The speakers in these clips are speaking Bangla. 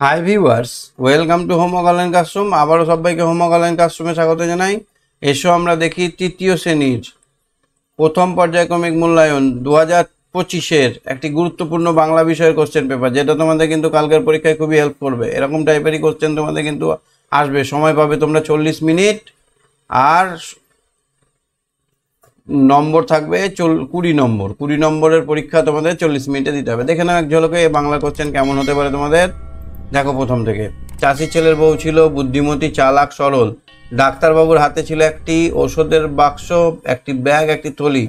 Hi viewers, welcome to homework online classroom. আবারও সবাইকে হোমওয়ার্ক অনলাইন ক্লাসরুমে স্বাগত জানাই। এসো আমরা দেখি তৃতীয় শ্রেণীর প্রথম পর্যায়ক্রমিক মূল্যায়ন 2025-এর একটি গুরুত্বপূর্ণ বাংলা বিষয়ের কোশ্চেন পেপার, যেটা তোমাদের কিন্তু কালকের পরীক্ষায় খুবই হেল্প করবে। এরকম টাইপেরই কোশ্চেন তোমাদের কিন্তু আসবে। সময় পাবে তোমরা 40 মিনিট, আর নম্বর থাকবে 20 নম্বরের পরীক্ষা তোমাদের 40 মিনিটে দিতে হবে। দেখে নাও এক ঝলকে এই বাংলা কোশ্চেন কেমন হতে পারে তোমাদের। দেখো প্রথম থেকে, চাষি ছেলের বউ ছিল বুদ্ধিমতী, চালাক, সরল। ডাক্তারবাবুর হাতে ছিল একটি ওষুধের বাক্স, একটি ব্যাগ, একটি থলি।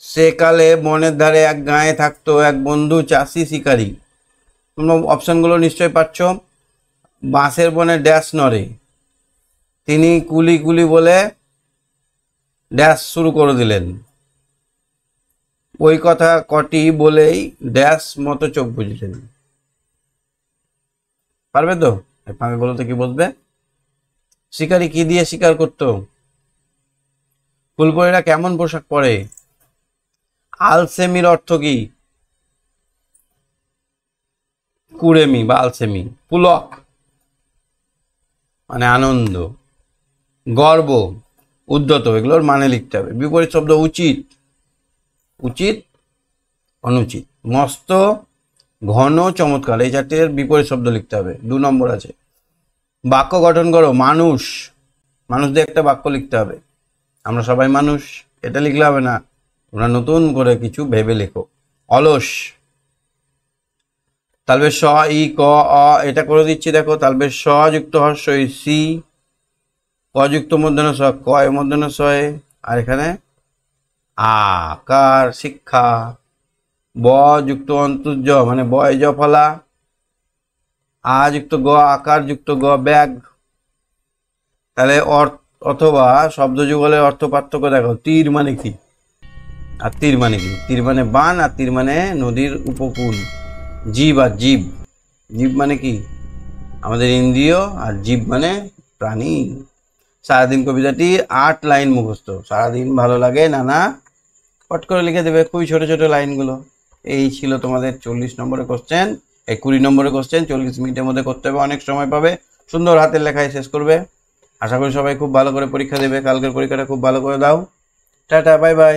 সেকালে বনের ধারে এক গাঁয়ে থাকতো এক বন্ধু চাষি শিকারী। তোমরা অপশনগুলো নিশ্চয়ই পাচ্ছ। বাঁশের বনে ড্যাশ নড়ে, তিনি কুলি কুলি বলে ড্যাশ শুরু করে দিলেন। ওই কথা কটি বলেই ড্যাশ মতো চোখ বুঝলেন। পারবে তো? আমি বলো তো কি বলবে। শিকারি কি দিয়ে শিকার করত? ফুলপরীরা কেমন পোশাক পরে? আলসেমির অর্থ কি? কুড়েমি বা আলসেমি। পুলক মানে আনন্দ, গর্ব, উদ্ধত, এগুলোর মানে লিখতে হবে। বিপরীত শব্দ উচিত, উচিত, অনুচিত। মস্ত, ঘন, চমৎকার, এই চারটের বিপরীত শব্দ লিখতে হবে। 2 নম্বর আছে। বাক্য গঠন করো। মানুষ, মানুষ দিয়ে একটা বাক্য লিখতে হবে। আমরা সবাই মানুষ, এটা লিখলে হবে না, তোমরা নতুন করে কিছু ভেবে লেখো। অলস, তালবে স, ই, ক, অ, এটা করে দিচ্ছি। দেখো, তালবে স যুক্ত হর্ষই সি, ক যুক্ত মূর্ধন্য স, ক এ মূর্ধন্য স এ, আর এখানে আকার, শিক্ষা। ব যুক্ত অন্তর্য মানে বয় জ ফলা। আ যুক্ত গ, আকার যুক্ত গ, ব্যাগ। তাহলে অথবা শব্দ যুগলের অর্থ পার্থক্য দেখো। তীর মানে কি আর তীর মানে কি? তীর মানে বান, আর তীর মানে নদীর উপকূল। জীব আর জীব, জীব মানে কি? আমাদের ইন্দ্রিয়, আর জীব মানে প্রাণী। সারাদিন কবিতাটি 8 লাইন মুখস্থ। সারাদিন ভালো লাগে নানা পট করে লিখে দেবে, খুবই ছোট ছোট লাইনগুলো। এই ছিল তোমাদের 40 নম্বরের কোশ্চেন। এই 20 নম্বরের কোশ্চেন 40 মিনিটের মধ্যে করতে হবে, অনেক সময় পাবে। সুন্দর হাতের লেখায় শেষ করবে। আশা করি সবাই খুব ভালো করে পরীক্ষা দেবে। কালকের পরীক্ষাটা খুব ভালো করে দাও। Tata, bye bye.